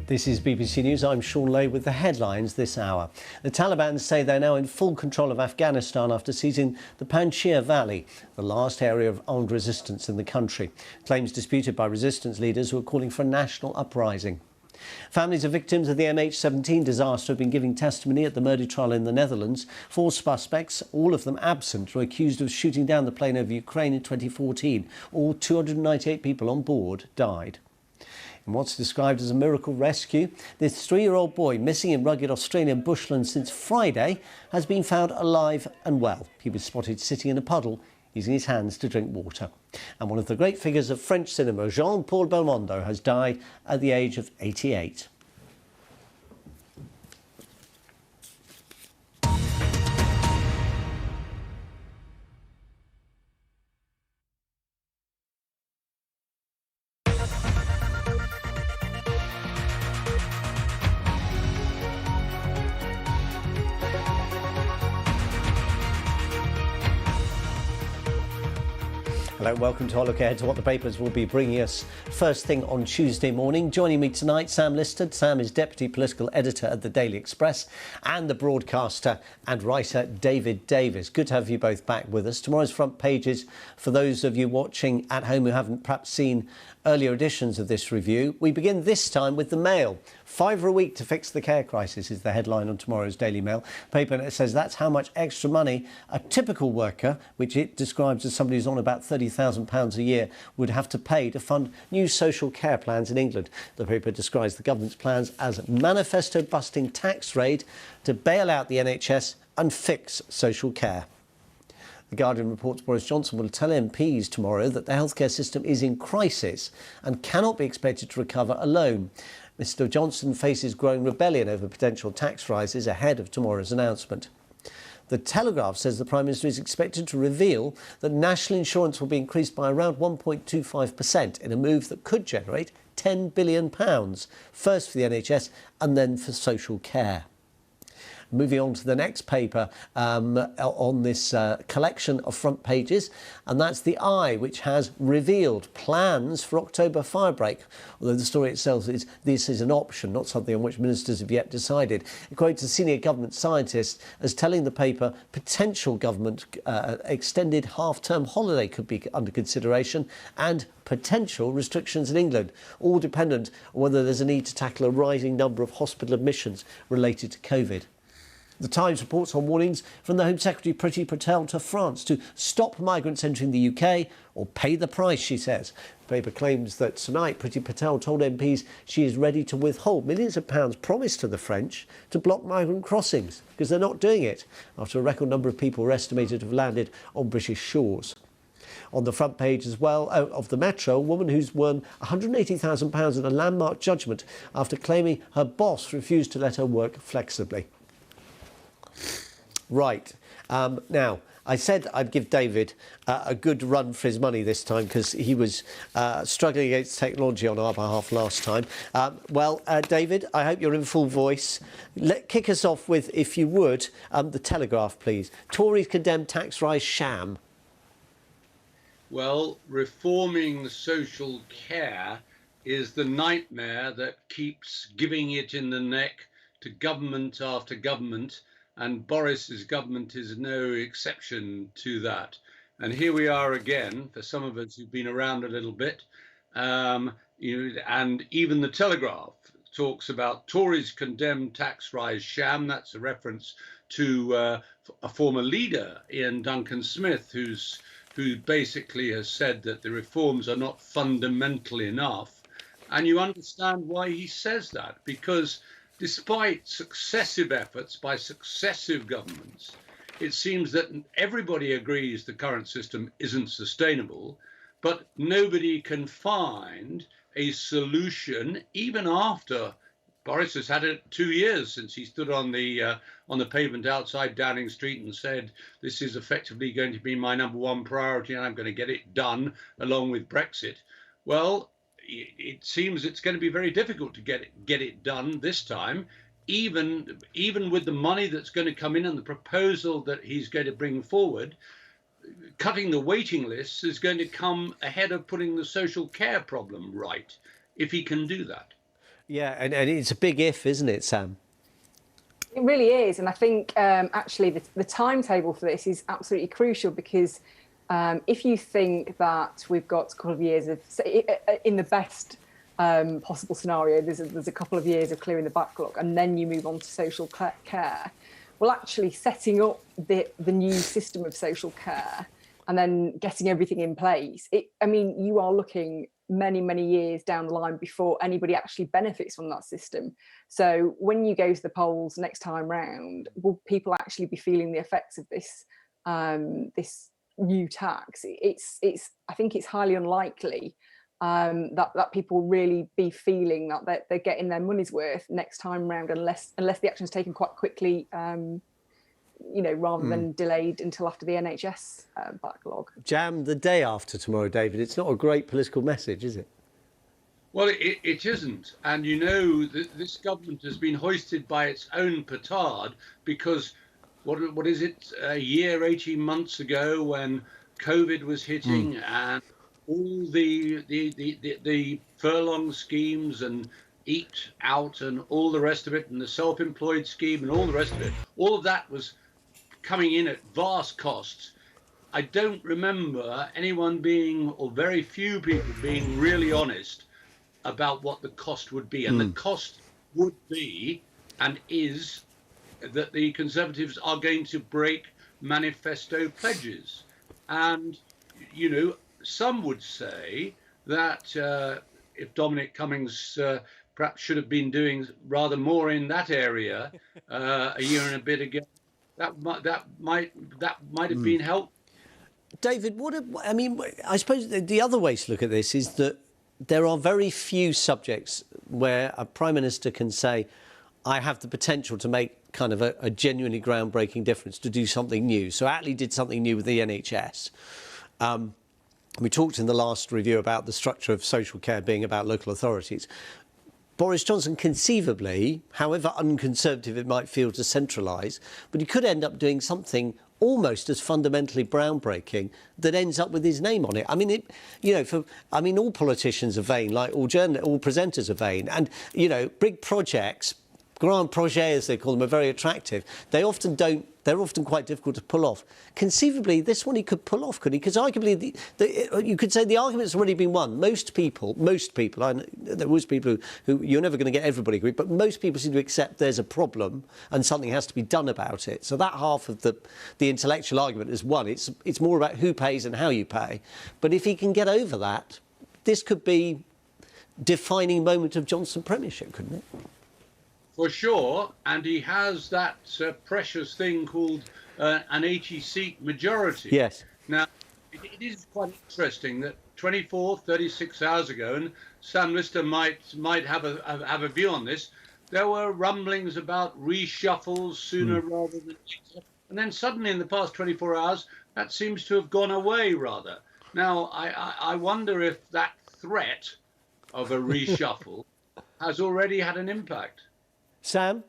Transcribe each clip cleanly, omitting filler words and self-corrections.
This is BBC News. I'm Shaun Ley with the headlines this hour. The Taliban say they're now in full control of Afghanistan after seizing the Panjshir Valley, the last area of armed resistance in the country. Claims disputed by resistance leaders who are calling for a national uprising. Families of victims of the MH17 disaster have been giving testimony at the murder trial in the Netherlands. 4 suspects, all of them absent, were accused of shooting down the plane over Ukraine in 2014. All 298 people on board died. In what's described as a miracle rescue, this 3-year-old boy, missing in rugged Australian bushland since Friday, has been found alive and well. He was spotted sitting in a puddle, using his hands to drink water. And one of the great figures of French cinema, Jean-Paul Belmondo, has died at the age of 88. Hello, welcome to our look ahead to what the papers will be bringing us first thing on Tuesday morning. Joining me tonight, Sam Listed. Sam is Deputy Political Editor at the Daily Express, and the broadcaster and writer David Davis. Good to have you both back with us. Tomorrow's front pages, for those of you watching at home who haven't perhaps seen earlier editions of this review. We begin this time with the Mail. $5 a week to fix the care crisis is the headline on tomorrow's Daily Mail. Paper that says that's how much extra money a typical worker, which it describes as somebody who's on about £30,000 a year, would have to pay to fund new social care plans in England. The paper describes the government's plans as a manifesto-busting tax raid to bail out the NHS and fix social care. The Guardian reports Boris Johnson will tell MPs tomorrow that the healthcare system is in crisis and cannot be expected to recover alone. Mr Johnson faces growing rebellion over potential tax rises ahead of tomorrow's announcement. The Telegraph says the Prime Minister is expected to reveal that national insurance will be increased by around 1.25% in a move that could generate £10 billion, first for the NHS and then for social care. Moving on to the next paper on this collection of front pages, and that's the Eye, which has revealed plans for October firebreak. Although the story itself is this is an option, not something on which ministers have yet decided. It quotes a senior government scientist as telling the paper potential government extended half-term holiday could be under consideration and potential restrictions in England, all dependent on whether there's a need to tackle a rising number of hospital admissions related to COVID. The Times reports on warnings from the Home Secretary Priti Patel to France to stop migrants entering the UK or pay the price, she says. The paper claims that tonight Priti Patel told MPs she is ready to withhold millions of pounds promised to the French to block migrant crossings, because they're not doing it after a record number of people were estimated to have landed on British shores. On the front page as well of the Metro, a woman who's won £180,000 in a landmark judgment after claiming her boss refused to let her work flexibly. Right. Now, I said I'd give David a good run for his money this time because he was struggling against technology on our behalf last time. David, I hope you're in full voice. Kick us off with, if you would, the Telegraph, please. Tories condemn tax rise sham. Well, reforming social care is the nightmare that keeps giving it in the neck to government after government. And Boris's government is no exception to that. And here we are again, for some of us who've been around a little bit, and even the Telegraph talks about Tories condemn tax rise sham. That's a reference to a former leader, Ian Duncan Smith, who basically has said that the reforms are not fundamental enough. And you understand why he says that, because despite successive efforts by successive governments, it seems that everybody agrees the current system isn't sustainable, but nobody can find a solution, even after Boris has had it 2 years since he stood on the pavement outside Downing Street and said, this is effectively going to be my #1 priority and I'm going to get it done along with Brexit. Well, it seems it's going to be very difficult to get it done this time, even with the money that's going to come in and the proposal that he's going to bring forward. Cutting the waiting lists is going to come ahead of putting the social care problem right, if he can do that. Yeah, and it's a big if, isn't it, Sam? It really is. And I think actually the timetable for this is absolutely crucial because if you think that we've got a couple of years of, in the best possible scenario, there's a couple of years of clearing the backlog and then you move on to social care. Well, actually setting up the new system of social care and then getting everything in place, you are looking many years down the line before anybody actually benefits from that system. So when you go to the polls next time round, will people actually be feeling the effects of this this new tax? I think it's highly unlikely that people really be feeling that they're getting their money's worth next time round unless the action is taken quite quickly, rather than delayed until after the NHS backlog. Jam the day after tomorrow, David. It's not a great political message, is it? Well, it isn't. And this government has been hoisted by its own petard because what is it, a year, 18 months ago when COVID was hitting and all the furlong schemes and Eat Out and all the rest of it and the self-employed scheme and all the rest of it, all of that was coming in at vast costs. I don't remember anyone or very few people being really honest about what the cost would be. And the cost would be and is that the Conservatives are going to break manifesto pledges. And, some would say that if Dominic Cummings perhaps should have been doing rather more in that area a year and a bit ago, that might have been helpful. David, I suppose the other way to look at this is that there are very few subjects where a Prime Minister can say, I have the potential to make kind of a genuinely groundbreaking difference, to do something new. So Attlee did something new with the NHS. We talked in the last review about the structure of social care being about local authorities. Boris Johnson conceivably, however unconservative it might feel to centralise, but he could end up doing something almost as fundamentally groundbreaking that ends up with his name on it. All politicians are vain, like all presenters are vain. And, big projects, grand projets, as they call them, are very attractive. They're often quite difficult to pull off. Conceivably, this one he could pull off, couldn't he? Because arguably, you could say the argument's already been won. Most people, I know there was people who you're never going to get everybody agreed, but most people seem to accept there's a problem and something has to be done about it. So that half of the intellectual argument is won. It's more about who pays and how you pay. But if he can get over that, this could be defining moment of Johnson premiership, couldn't it? For sure, and he has that precious thing called an 80-seat majority. Yes. Now, it is quite interesting that 36 hours ago, and Sam Lister might have a view on this, there were rumblings about reshuffles sooner rather than later. And then suddenly in the past 24 hours, that seems to have gone away rather. Now, I wonder if that threat of a reshuffle has already had an impact. Sam?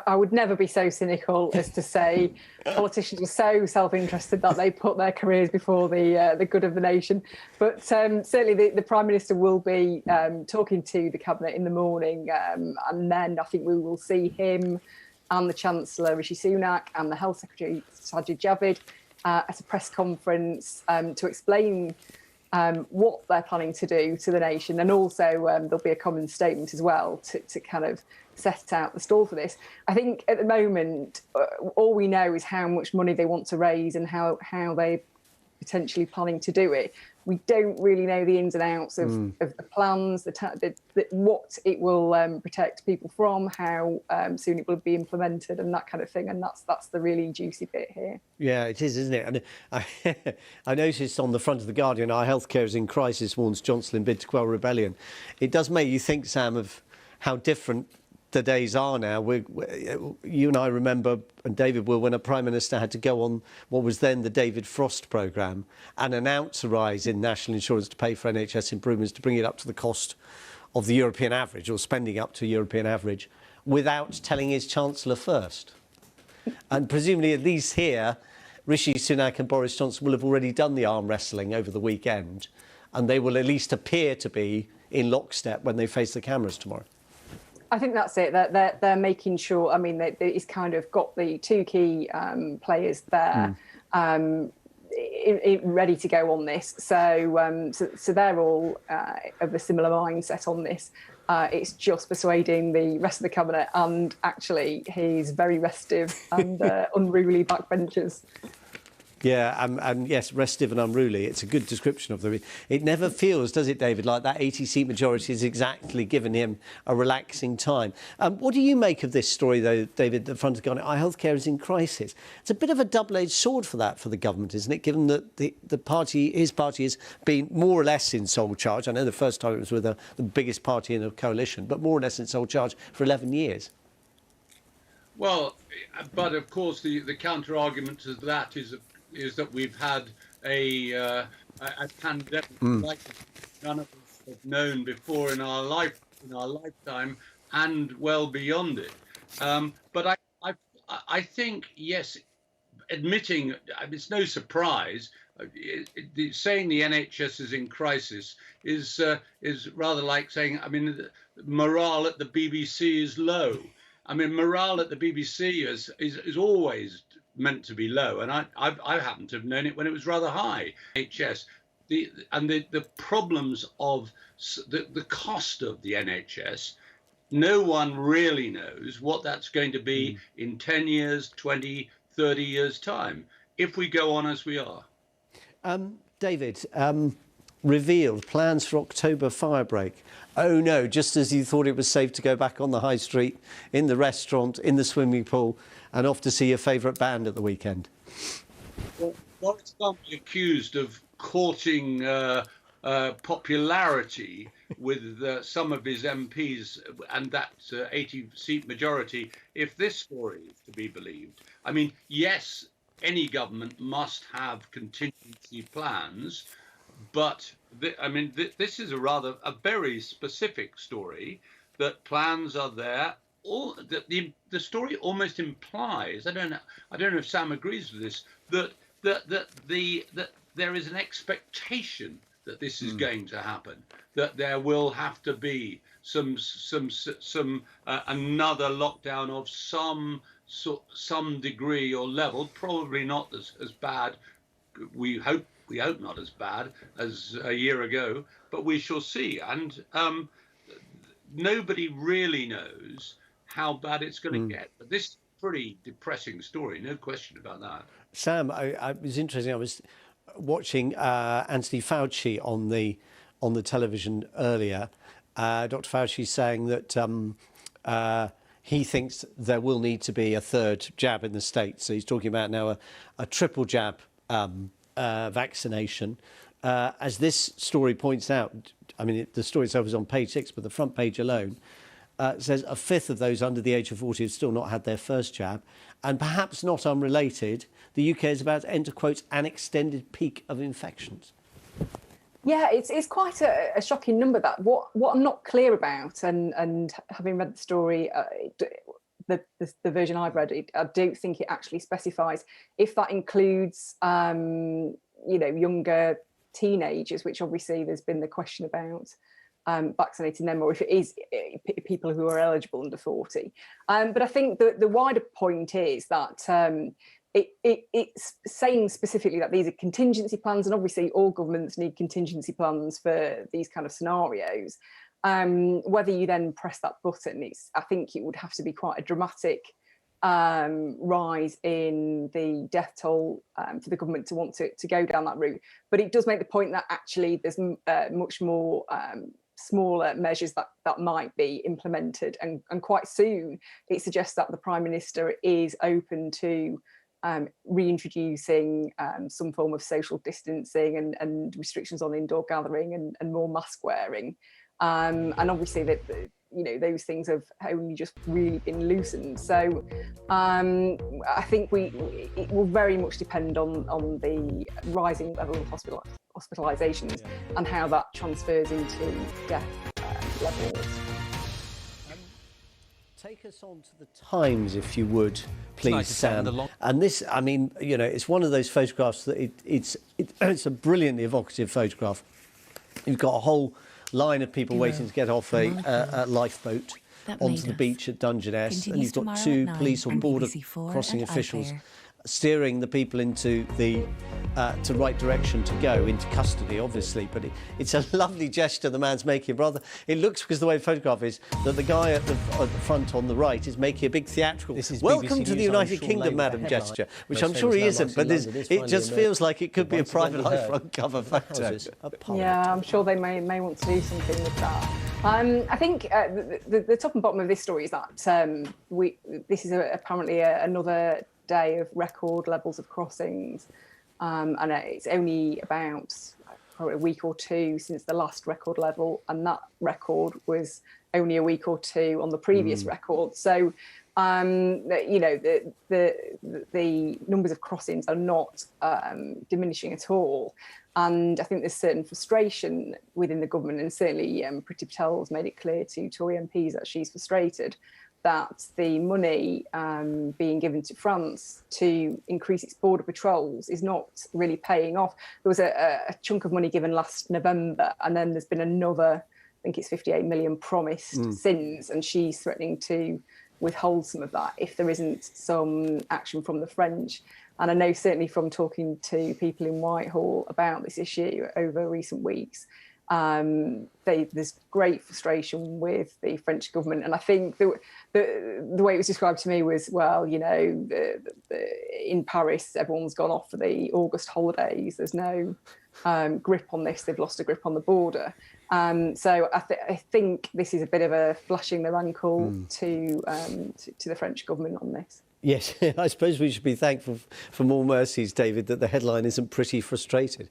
I would never be so cynical as to say politicians are so self-interested that they put their careers before the good of the nation. But certainly the Prime Minister will be talking to the Cabinet in the morning, and then I think we will see him and the Chancellor, Rishi Sunak, and the Health Secretary, Sajid Javid, at a press conference to explain what they're planning to do to the nation. And also there'll be a common statement as well to kind of set out the stall for this. I think at the moment, all we know is how much money they want to raise and how they're potentially planning to do it. We don't really know the ins and outs of the plans, what it will protect people from, how soon it will be implemented and that kind of thing. And that's the really juicy bit here. Yeah, it is, isn't it? And I noticed on the front of The Guardian, our healthcare is in crisis, warns Johnson in bid to quell rebellion. It does make you think, Sam, of how different the days are now. You and I remember, and David will, when a Prime Minister had to go on what was then the David Frost programme and announce a rise in national insurance to pay for NHS improvements to bring it up to the cost of the European average, or spending up to European average, without telling his Chancellor first. And presumably, at least here, Rishi Sunak and Boris Johnson will have already done the arm wrestling over the weekend, and they will at least appear to be in lockstep when they face the cameras tomorrow. I think that's it. They're making sure. I mean, it's kind of got the two key players there, ready to go on this. So they're all of a similar mindset on this. It's just persuading the rest of the cabinet and actually his very restive and unruly backbenchers. Yeah, and yes, restive and unruly. It's a good description of them. It never feels, does it, David, like that 80-seat majority has exactly given him a relaxing time. What do you make of this story, though, David, the front has gone, our healthcare is in crisis? It's a bit of a double-edged sword for the government, isn't it, given that his party has been more or less in sole charge. I know the first time it was with the biggest party in a coalition, but more or less in sole charge for 11 years. Well, but of course, the counter-argument to that is that we've had a pandemic like none of us have known before in our lifetime, and well beyond it. But I think, yes, admitting, it's no surprise. Saying the NHS is in crisis is rather like saying, I mean, morale at the BBC is low. I mean, morale at the BBC is always meant to be low, and I happen to have known it when it was rather high. NHS, the problems of the cost of the NHS, no one really knows what that's going to be in 10 years, 20, 30 years' time, if we go on as we are. David, revealed plans for October firebreak. Oh no, just as you thought it was safe to go back on the high street, in the restaurant, in the swimming pool, and off to see your favourite band at the weekend. Well, Boris can't be accused of courting popularity with some of his MPs and that 80-seat majority, if this story is to be believed. I mean, yes, any government must have contingency plans, but this is a very specific story, that plans are there. The story almost implies, I don't know if Sam agrees with this, that there is an expectation that this is going to happen, that there will have to be some another lockdown of some degree or level, probably not as bad. We hope not as bad as a year ago, but we shall see. And nobody really knows how bad it's going to get. But this is a pretty depressing story, no question about that. Sam, I was interesting. I was watching Anthony Fauci on the television earlier. Dr. Fauci saying that he thinks there will need to be a third jab in the States. So he's talking about now a triple jab vaccination. As this story points out, I mean, the story itself is on page 6, but the front page alone says a fifth of those under the age of 40 have still not had their first jab. And perhaps not unrelated, the UK is about to enter, quote, an extended peak of infections. Yeah, it's quite a shocking number, that. What I'm not clear about, and having read the story, the version I've read, I don't think it actually specifies if that includes, younger teenagers, which obviously there's been the question about vaccinating them, or if it is people who are eligible under 40. But I think the wider point is that it's saying specifically that these are contingency plans, and obviously all governments need contingency plans for these kind of scenarios. Whether you then press that button, I think it would have to be quite a dramatic rise in the death toll for the government to want to go down that route. But it does make the point that actually there's much more smaller measures that might be implemented, and quite soon it suggests that the Prime Minister is open to reintroducing some form of social distancing and restrictions on indoor gathering and more mask wearing. And obviously those things have only just really been loosened. So I think it will very much depend on the rising level of hospitalisations and how that transfers into death levels. Take us on to the Times, if you would, please, Sam. And this, I mean, it's one of those photographs that it's a brilliantly evocative photograph. You've got a whole line of people waiting to get off a lifeboat. onto the beach at Dungeness, and you've got 2 police or border crossing officials steering the people into the right direction to go, into custody, obviously. But it's a lovely gesture the man's making. Rather, it looks, because the way the photograph is, that the guy at the front on the right is making a big theatrical This is "Welcome BBC to the News, United Shaun Kingdom, Ley madam" with the gesture, which Most I'm sure he famous isn't. landmarks But in London is it finally just feels like it could be a once again private eye heard. front cover photo. Houses of Parliament. Yeah, I'm sure they may want to do something with that. I think the top and bottom of this story is that this is apparently another day of record levels of crossings, and it's only about probably a week or two since the last record level, and that record was only a week or two on the previous record. So, you know, the numbers of crossings are not diminishing at all. And I think there's certain frustration within the government, and certainly Priti Patel has made it clear to Tory MPs that she's frustrated that the money being given to France to increase its border patrols is not really paying off. There was a chunk of money given last November, and then there's been another, I think it's 58 million promised since, and she's threatening to withhold some of that if there isn't some action from the French. And I know certainly from talking to people in Whitehall about this issue over recent weeks, there's great frustration with the French government. And I think the way it was described to me was, well, you know, in Paris, everyone's gone off for the August holidays. There's no grip on this. They've lost a grip on the border. So I think this is a bit of a flashing their ankle to the French government on this. Yes, I suppose we should be thankful for more mercies, David, that the headline isn't pretty frustrated.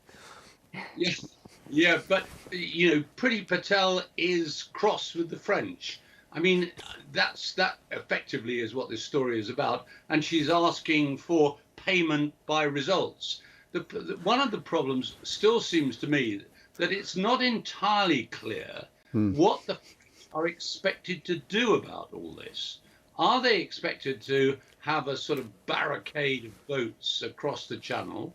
Yes. Yeah, but, you know, Priti Patel is cross with the French. I mean, that effectively is what this story is about. And she's asking for payment by results. One of the problems still seems to me that it's not entirely clear what the French are expected to do about all this. Are they expected to have a sort of barricade of boats across the channel,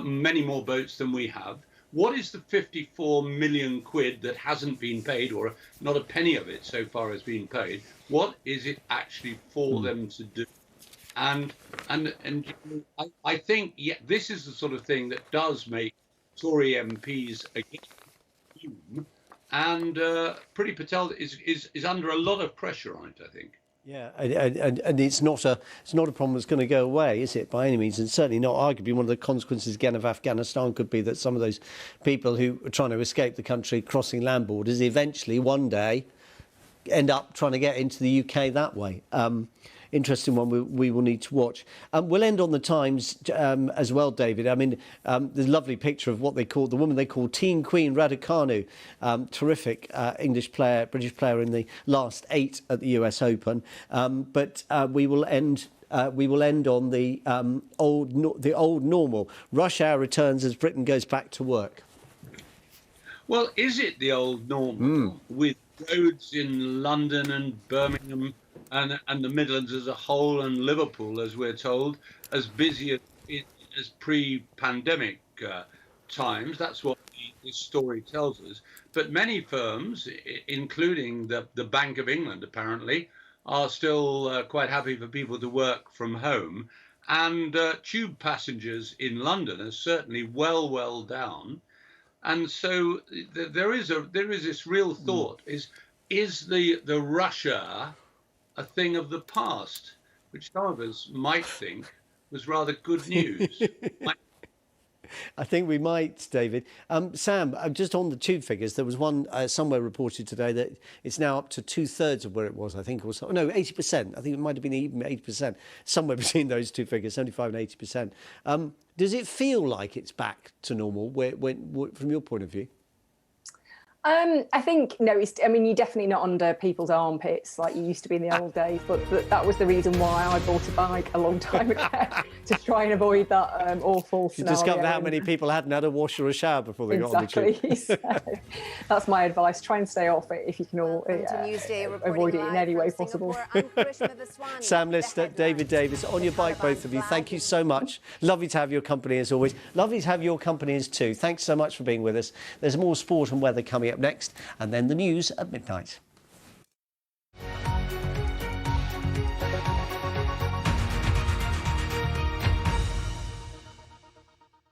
many more boats than we have? What is the 54 million quid that hasn't been paid, or not a penny of it so far has been paid? What is it actually for them to do? And I think this is the sort of thing that does make Tory MPs against him, and Priti Patel is under a lot of pressure on it, I think. Yeah, and it's not a problem that's going to go away, is it, by any means? And certainly not. Arguably, one of the consequences again of Afghanistan could be that some of those people who are trying to escape the country, crossing land borders, eventually one day end up trying to get into the UK that way. Interesting one we will need to watch. We'll end on the Times as well, David. I mean, there's a lovely picture of what the woman they call Teen Queen Raducanu, terrific English player, British player in the last 8 at the US Open. But we will end on the old normal. Rush hour returns as Britain goes back to work. Well, is it the old normal with roads in London and Birmingham and the Midlands as a whole, and Liverpool, as we're told, as busy as pre-pandemic times? That's what this story tells us. But many firms, including the Bank of England, apparently, are still quite happy for people to work from home. And tube passengers in London are certainly well down. And so there is this real thought: is the rush hour a thing of the past, which some of us might think was rather good news? I think we might, David. Sam, just on the tube figures, there was one somewhere reported today that it's now up to 2/3 of where it was, I think, or so. No, 80%. I think it might have been even 80%, somewhere between those two figures, 75 and 80%. Does it feel like it's back to normal from your point of view? I think, no, you're definitely not under people's armpits like you used to be in the old days, but that was the reason why I bought a bike a long time ago, to try and avoid that awful scenario. You discovered how many people hadn't had a wash or a shower before they got on the tube. So, that's my advice. Try and stay off it if you can avoid it in any way possible. Sam Lister, David Davis, on your bike, both of you. Thank you so much. Lovely to have your company as always. Lovely to have your company as too. Thanks so much for being with us. There's more sport and weather coming up next, and then the news at midnight.